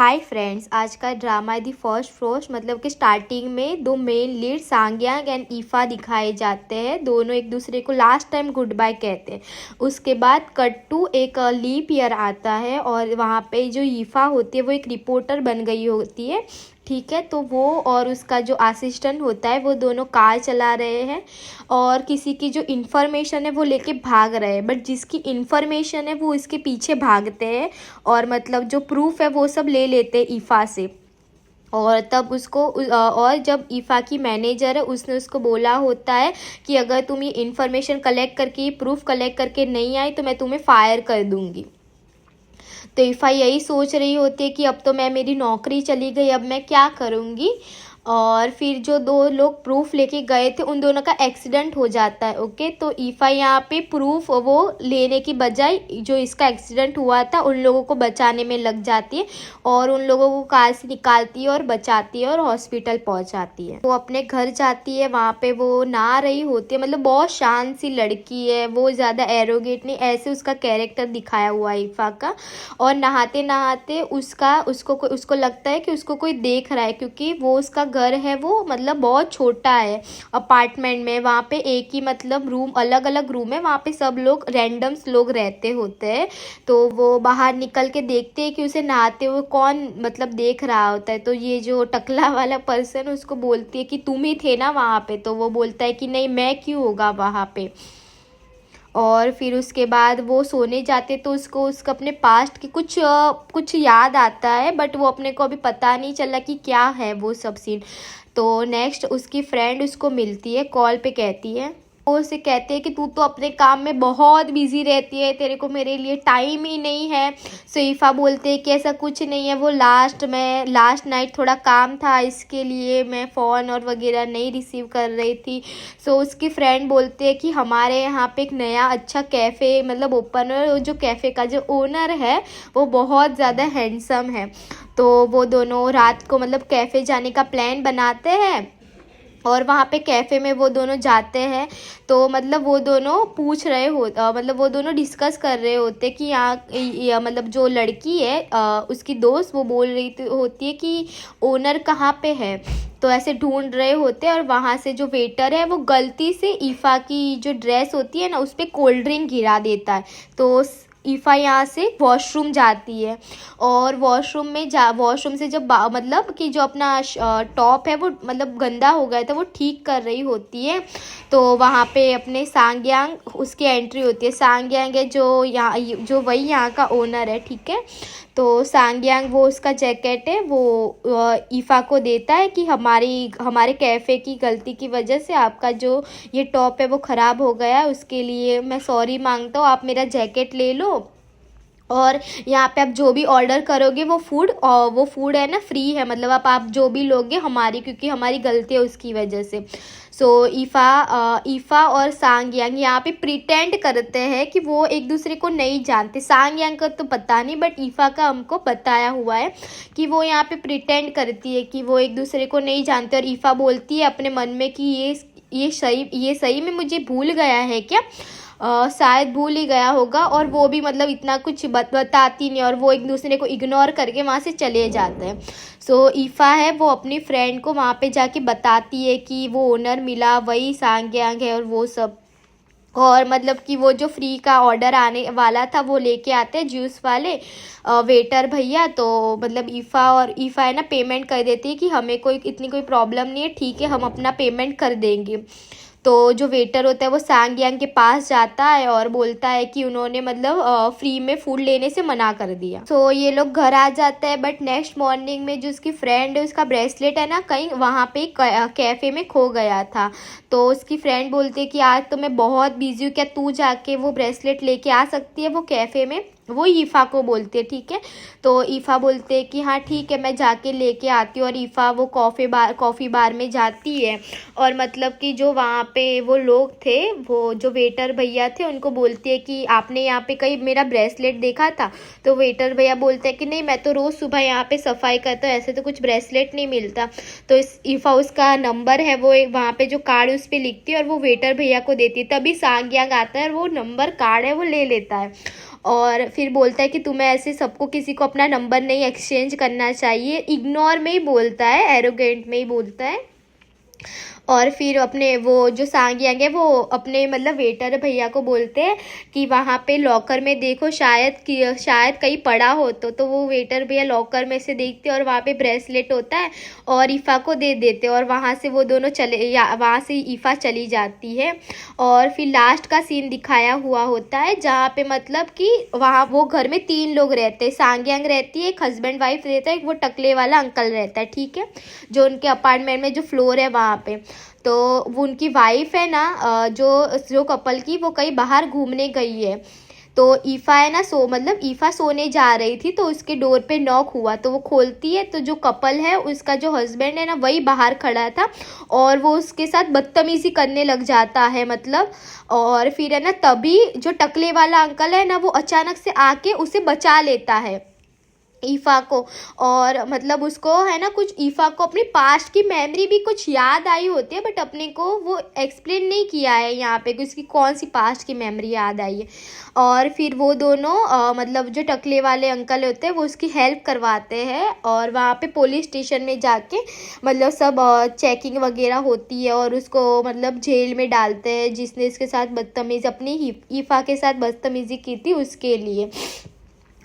Hi friends, आज का drama the first frost मतलब कि स्टार्टिंग में दो मेन लीड सांग्यांग एंड ईफा दिखाए जाते हैं। दोनों एक दूसरे को लास्ट टाइम गुड बाय कहते हैं। उसके बाद कट टू एक लीप ईयर आता है और वहाँ पे जो ईफा होती है वो एक रिपोर्टर बन गई होती है। ठीक है, तो वो और उसका जो असिस्टेंट होता है वो दोनों कार चला रहे हैं और किसी की जो इन्फॉर्मेशन है वो लेके भाग रहे हैं, बट जिसकी इन्फॉर्मेशन है वो इसके पीछे भागते हैं और मतलब जो प्रूफ है वो सब ले लेते हैं ईफा से। और तब उसको और जब ईफा की मैनेजर है उसने उसको बोला होता है कि अगर तुम ये इन्फॉर्मेशन कलेक्ट करके प्रूफ कलेक्ट करके नहीं आई तो मैं तुम्हें फायर कर दूंगी। तो ईफा यही सोच रही होती है कि अब तो मैं मेरी नौकरी चली गई, अब मैं क्या करूँगी। और फिर जो दो लोग प्रूफ लेके गए थे उन दोनों का एक्सीडेंट हो जाता है। ओके, तो ईफा यहाँ पे प्रूफ वो लेने की बजाय जो इसका एक्सीडेंट हुआ था उन लोगों को बचाने में लग जाती है और उन लोगों को कार से निकालती है और बचाती है और हॉस्पिटल पहुँचाती है। वो अपने घर जाती है, वहाँ पे वो नहा रही होती है, मतलब बहुत शांत सी लड़की है, वो ज़्यादा एरोगेट नहीं, ऐसे उसका कैरेक्टर दिखाया हुआ है ईफा का। और नहाते नहाते उसको लगता है कि उसको कोई देख रहा है, क्योंकि वो उसका घर है वो मतलब बहुत छोटा है अपार्टमेंट में। वहाँ पे एक ही मतलब रूम, अलग अलग रूम है, वहाँ पे सब लोग रैंडम्स लोग रहते होते हैं। तो वो बाहर निकल के देखते हैं कि उसे नहाते हुए कौन मतलब देख रहा होता है। तो ये जो टकला वाला पर्सन उसको बोलती है कि तुम ही थे ना वहाँ पे। तो वो बोलता है कि नहीं, मैं क्यों होगा वहाँ पे। और फिर उसके बाद वो सोने जाते तो उसको अपने पास्ट की कुछ याद आता है, बट वो अपने को अभी पता नहीं चला कि क्या है वो सब सीन। तो नेक्स्ट उसकी फ्रेंड उसको मिलती है, कॉल पे कहती है, वो उसे कहते हैं कि तू तो अपने काम में बहुत बिजी रहती है, तेरे को मेरे लिए टाइम ही नहीं है। सईफा बोलते हैं कि ऐसा कुछ नहीं है, वो लास्ट नाइट थोड़ा काम था इसके लिए मैं फ़ोन और वगैरह नहीं रिसीव कर रही थी। सो उसकी फ्रेंड बोलते हैं कि हमारे यहाँ पे एक नया अच्छा कैफ़े मतलब ओपन है, जो कैफ़े का जो ओनर है वो बहुत ज़्यादा हैंडसम है। तो वो दोनों रात को मतलब कैफ़े जाने का प्लान बनाते हैं और वहाँ पे कैफ़े में वो दोनों जाते हैं। तो मतलब वो दोनों पूछ रहे मतलब वो दोनों डिस्कस कर रहे होते कि यहाँ मतलब जो लड़की है उसकी दोस्त वो बोल रही होती है कि ओनर कहाँ पे है। तो ऐसे ढूंढ रहे होते और वहाँ से जो वेटर है वो गलती से ईफा की जो ड्रेस होती है ना उस पर कोल्ड ड्रिंक गिरा देता है। तो ईफा यहाँ से वॉशरूम जाती है और वॉशरूम से जब मतलब कि जो अपना टॉप है वो मतलब गंदा हो गया था वो ठीक कर रही होती है। तो वहाँ पे अपने सांग्यांग उसकी एंट्री होती है। सांग्यांग है जो वही यहाँ का ओनर है। ठीक है, तो सांग्यांग वो उसका जैकेट है वो ईफा को देता है कि हमारे कैफ़े की गलती की वजह से आपका जो ये टॉप है वो ख़राब हो गया, उसके लिए मैं सॉरी मांगता हूँ, आप मेरा जैकेट ले लो और यहाँ पे आप जो भी ऑर्डर करोगे वो फूड है ना फ्री है, मतलब आप जो भी लोगे क्योंकि हमारी गलती है उसकी वजह से। सो ईफा और सांग्यांग यहाँ पे प्रिटेंड करते हैं कि वो एक दूसरे को नहीं जानते। सांग्यांग का तो पता नहीं, बट ईफा का हमको बताया हुआ है कि वो यहाँ पे प्रिटेंड करती है कि वो एक दूसरे को नहीं जानते। और ईफा बोलती है अपने मन में कि ये सही में मुझे भूल गया है क्या, शायद भूल ही गया होगा। और वो भी मतलब इतना कुछ बताती नहीं और वो एक दूसरे को इग्नोर करके वहाँ से चले जाते हैं। सो ईफा है वो अपनी फ्रेंड को वहाँ पे जाके बताती है कि वो ओनर मिला, वही सांग्यांग है और वो सब। और मतलब कि वो जो फ्री का ऑर्डर आने वाला था वो लेके आते हैं जूस वाले वेटर भैया। तो मतलब ईफा है ना पेमेंट कर देती है कि हमें इतनी कोई प्रॉब्लम नहीं है, ठीक है हम अपना पेमेंट कर देंगे। तो जो वेटर होता है वो सांग्यांग के पास जाता है और बोलता है कि उन्होंने मतलब फ्री में फूड लेने से मना कर दिया। तो ये लोग घर आ जाते हैं, बट नेक्स्ट मॉर्निंग में जो उसकी फ्रेंड है उसका ब्रेसलेट है ना कहीं वहाँ पे कैफ़े में खो गया था। तो उसकी फ्रेंड बोलती है कि आज तो मैं बहुत बिजी हूँ, क्या तू जाके वो ब्रेसलेट लेके आ सकती है वो कैफ़े में। वो ईफा को बोलते हैं। ठीक है, तो ईफा बोलते हैं कि हाँ ठीक है मैं जाके लेके आती हूँ। और ईफा वो कॉफ़ी बार में जाती है और मतलब कि जो वहाँ पे वो लोग थे, वो जो वेटर भैया थे उनको बोलती है कि आपने यहाँ पे कहीं मेरा ब्रेसलेट देखा था। तो वेटर भैया बोलते हैं कि नहीं, मैं तो रोज़ सुबह यहाँ पे सफाई करता हूँ, ऐसे तो कुछ ब्रेसलेट नहीं मिलता। तो ईफा उसका नंबर है वो वहाँ पे जो कार्ड उस पर लिखती है और वो वेटर भैया को देती है। तभी सांग्यांग आता है और वो नंबर कार्ड है वो ले लेता है और फिर बोलता है कि तुम्हें ऐसे सबको किसी को अपना नंबर नहीं एक्सचेंज करना चाहिए, इग्नोर में ही बोलता है, एरोगेंट में ही बोलता है। और फिर अपने वो जो सांग्यांग है वो अपने मतलब वेटर भैया को बोलते हैं कि वहाँ पे लॉकर में देखो शायद कहीं पड़ा हो। तो वो वेटर भैया लॉकर में से देखते और वहाँ पे ब्रेसलेट होता है और ईफा को दे देते और वहाँ से वो दोनों वहाँ से ईफा चली जाती है। और फिर लास्ट का सीन दिखाया हुआ होता है जहाँ पे मतलब कि वहाँ वो घर में 3 लोग रहते हैं, सांग्यांग रहती है, एक हस्बैंड वाइफ रहता है, एक वो टकले वाला अंकल रहता है, ठीक है, जो उनके अपार्टमेंट में जो फ्लोर है वहाँ पे। तो वो उनकी वाइफ है ना, जो कपल की, वो कहीं बाहर घूमने गई है। तो ईफा है ना मतलब ईफा सोने जा रही थी तो उसके डोर पे नॉक हुआ, तो वो खोलती है तो जो कपल है उसका जो हस्बैंड है ना वही बाहर खड़ा था और वो उसके साथ बदतमीजी करने लग जाता है मतलब। और फिर है ना तभी जो टकले वाला अंकल है ना वो अचानक से आके उसे बचा लेता है, ईफा को। और मतलब उसको है ना कुछ ईफा को अपनी पास्ट की मेमोरी भी कुछ याद आई होती है, बट अपने को वो एक्सप्लेन नहीं किया है यहाँ पे कि उसकी कौन सी पास्ट की मेमोरी याद आई है। और फिर वो दोनों मतलब जो टकले वाले अंकल होते हैं वो उसकी हेल्प करवाते हैं और वहाँ पे पुलिस स्टेशन में जाके मतलब सब चेकिंग वगैरह होती है और उसको मतलब जेल में डालते हैं जिसने इसके साथ बदतमीज़ी अपनी ईफा के साथ बदतमीज़ी की थी उसके लिए।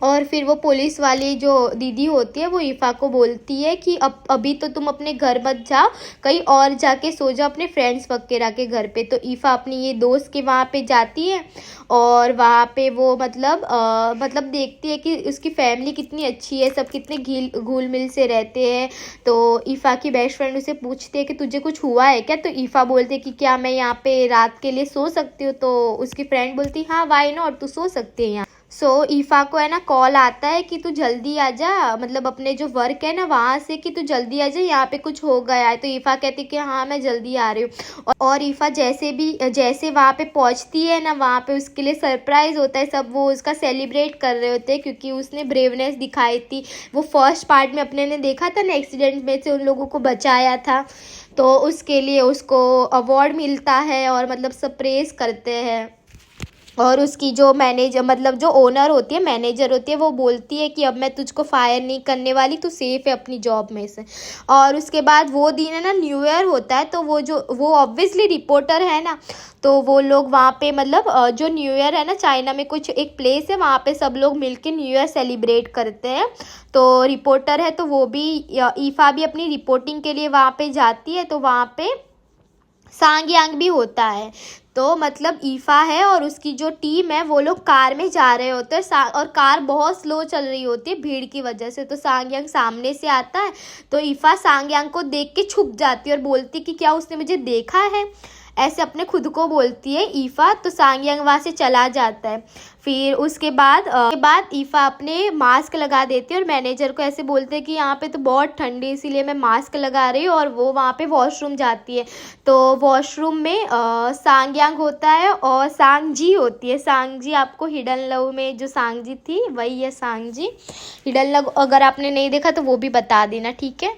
और फिर वो पुलिस वाली जो दीदी होती है वो ईफा को बोलती है कि अब अभी तो तुम अपने घर मत जाओ, कहीं और जाके सो जाओ अपने फ्रेंड्स वगैरह के घर पे। तो ईफा अपनी ये दोस्त के वहाँ पे जाती है और वहाँ पे वो मतलब देखती है कि उसकी फैमिली कितनी अच्छी है, सब कितने घुल मिल से रहते हैं। तो ईफा की बेस्ट फ्रेंड उसे पूछती है कि तुझे कुछ हुआ है क्या, तो ईफा बोलते है कि क्या मैं यहाँ पे रात के लिए सो सकती हूँ। तो उसकी फ्रेंड बोलती हाँ वाई नॉट, तू सो सकती है यहाँ। सो ईफा को है ना कॉल आता है कि तू जल्दी आ जा, मतलब अपने जो वर्क है ना वहाँ से, कि तू जल्दी आ जा, यहाँ पे कुछ हो गया है। तो ईफा कहती कि हाँ मैं जल्दी आ रही हूँ। और ईफा जैसे वहाँ पे पहुँचती है ना, वहाँ पे उसके लिए सरप्राइज होता है, सब वो उसका सेलिब्रेट कर रहे होते हैं क्योंकि उसने ब्रेवनेस दिखाई थी। वो फर्स्ट पार्ट में अपने ने देखा था ना, एक्सीडेंट में से उन लोगों को बचाया था, तो उसके लिए उसको अवार्ड मिलता है और मतलब सब प्रेज करते हैं। और उसकी जो मैनेजर मतलब जो ओनर होती है, मैनेजर होती है, वो बोलती है कि अब मैं तुझको फायर नहीं करने वाली, तू सेफ है अपनी जॉब में से। और उसके बाद वो दिन है ना न्यू ईयर होता है, तो वो ऑब्वियसली रिपोर्टर है ना, तो वो लोग वहाँ पे मतलब जो न्यू ईयर है ना चाइना में कुछ एक प्लेस है वहाँ पे सब लोग मिलके न्यू ईयर सेलिब्रेट करते हैं। तो रिपोर्टर है तो वो भी ईफा भी अपनी रिपोर्टिंग के लिए वहाँ पे जाती है, तो वहाँ पे सांग्यांग भी होता है। तो मतलब ईफा है और उसकी जो टीम है वो लोग कार में जा रहे होते हैं और कार बहुत स्लो चल रही होती है भीड़ की वजह से। तो सांग्यांग सामने से आता है तो ईफा सांग्यांग को देख के छुप जाती है और बोलती है कि क्या उसने मुझे देखा है, ऐसे अपने खुद को बोलती है ईफा। तो सांग्यांग वहाँ से चला जाता है। फिर उसके बाद ईफा अपने मास्क लगा देती है और मैनेजर को ऐसे बोलते हैं कि यहाँ पे तो बहुत ठंडी इसीलिए मैं मास्क लगा रही हूँ, और वो वहाँ पे वॉशरूम जाती है। तो वॉशरूम में सांग्यांग होता है और सांगजी होती है। सांगजी आपको हिडन लव में जो सांगजी थी वही है सांगजी। हिडन लव अगर आपने नहीं देखा तो वो भी बता देना, ठीक है।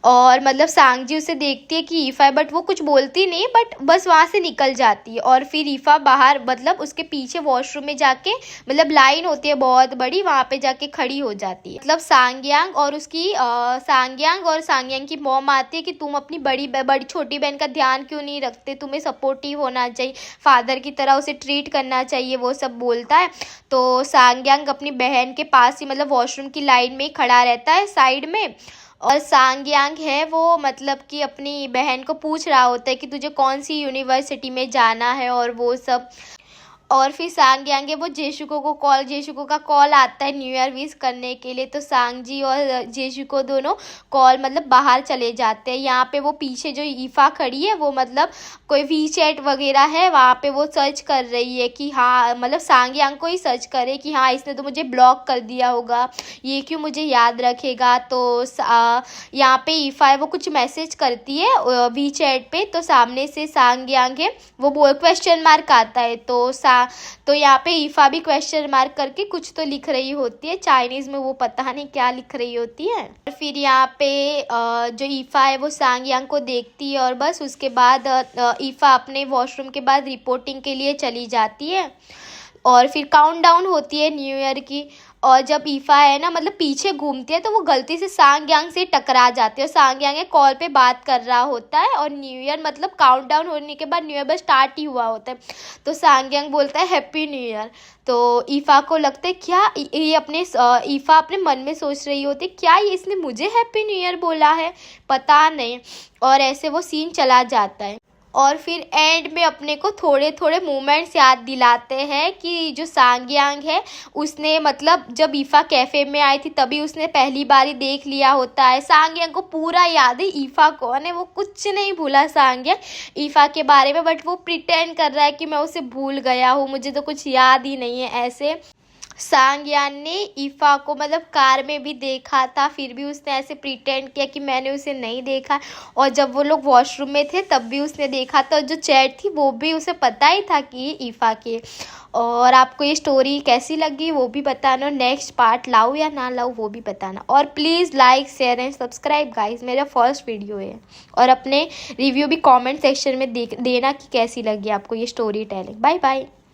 और मतलब सांगजी उसे देखती है कि ईफा है, बट वो कुछ बोलती नहीं, बट बस वहाँ से निकल जाती है। और फिर ईफा बाहर मतलब उसके पीछे वॉशरूम में जाके मतलब लाइन होती है बहुत बड़ी, वहाँ पे जाके खड़ी हो जाती है। मतलब सांग्यांग और सांग्यांग की मॉम आती है कि तुम अपनी बड़ी छोटी बहन का ध्यान क्यों नहीं रखते, तुम्हें सपोर्टिव होना चाहिए, फादर की तरह उसे ट्रीट करना चाहिए, वो सब बोलता है। तो सांग्यांग अपनी बहन के पास ही मतलब वॉशरूम की लाइन में ही खड़ा रहता है साइड में। और सांग्यांग है वो मतलब कि अपनी बहन को पूछ रहा होता है कि तुझे कौन सी यूनिवर्सिटी में जाना है और वो सब। और फिर सांग्यांग है वो जेशुको का कॉल आता है न्यू ईयर विश करने के लिए। तो सांगजी और जेशुको दोनों कॉल मतलब बाहर चले जाते हैं। यहाँ पे वो पीछे जो ईफा खड़ी है वो मतलब कोई वीचैट वगैरह है वहाँ पे वो सर्च कर रही है कि हाँ मतलब सांग्यांग को ही सर्च करे कि हाँ इसने तो मुझे ब्लॉक कर दिया होगा, ये क्यों मुझे याद रखेगा। तो यहाँ पे ईफा है वो कुछ मैसेज करती है वीचैट पे, तो सामने से सांग्यांग है वो क्वेश्चन मार्क आता है। तो यहाँ पे ईफा भी क्वेश्चन मार्क करके कुछ तो लिख रही होती है चाइनीज़ में, वो पता नहीं क्या लिख रही होती है। और फिर यहाँ पे जो ईफा है वो सांग्यांग को देखती है और बस उसके बाद ईफा अपने वॉशरूम के बाद रिपोर्टिंग के लिए चली जाती है। और फिर काउंटडाउन होती है न्यू ईयर की। और जब ईफा है ना मतलब पीछे घूमती है तो वो गलती से सांगयांग से टकरा जाती है, और सांगयांग कॉल पे बात कर रहा होता है, और न्यू ईयर मतलब काउंटडाउन होने के बाद न्यू ईयर बस स्टार्ट ही हुआ होता है। तो सांगयांग बोलता है हैप्पी न्यू ईयर। तो ईफा को लगता है क्या ये ईफा अपने मन में सोच रही होती है क्या ये इसने मुझे हैप्पी न्यू ईयर बोला है, पता नहीं। और ऐसे वो सीन चला जाता है। और फिर एंड में अपने को थोड़े थोड़े मोमेंट्स याद दिलाते हैं कि जो सांगयांग है उसने मतलब जब ईफा कैफ़े में आई थी तभी उसने पहली बार ही देख लिया होता है। सांगयांग को पूरा याद है ईफा कौन है, वो कुछ नहीं भूला सांगयांग ईफा के बारे में, बट वो प्रिटेंड कर रहा है कि मैं उसे भूल गया हूँ, मुझे तो कुछ याद ही नहीं है। ऐसे सांगयान ने ईफा को मतलब कार में भी देखा था, फिर भी उसने ऐसे प्रिटेंड किया कि मैंने उसे नहीं देखा। और जब वो लोग वॉशरूम में थे तब भी उसने देखा था, जो चैट थी वो भी उसे पता ही था कि ये ईफा की। और आपको ये स्टोरी कैसी लगी वो भी बताना, नेक्स्ट पार्ट लाऊं या ना लाऊं वो भी बताना। और please like share and subscribe guys, मेरा फर्स्ट वीडियो है। और अपने रिव्यू भी कमेंट सेक्शन में देना कि कैसी लगी आपको ये स्टोरी टेलिंग। Bye bye.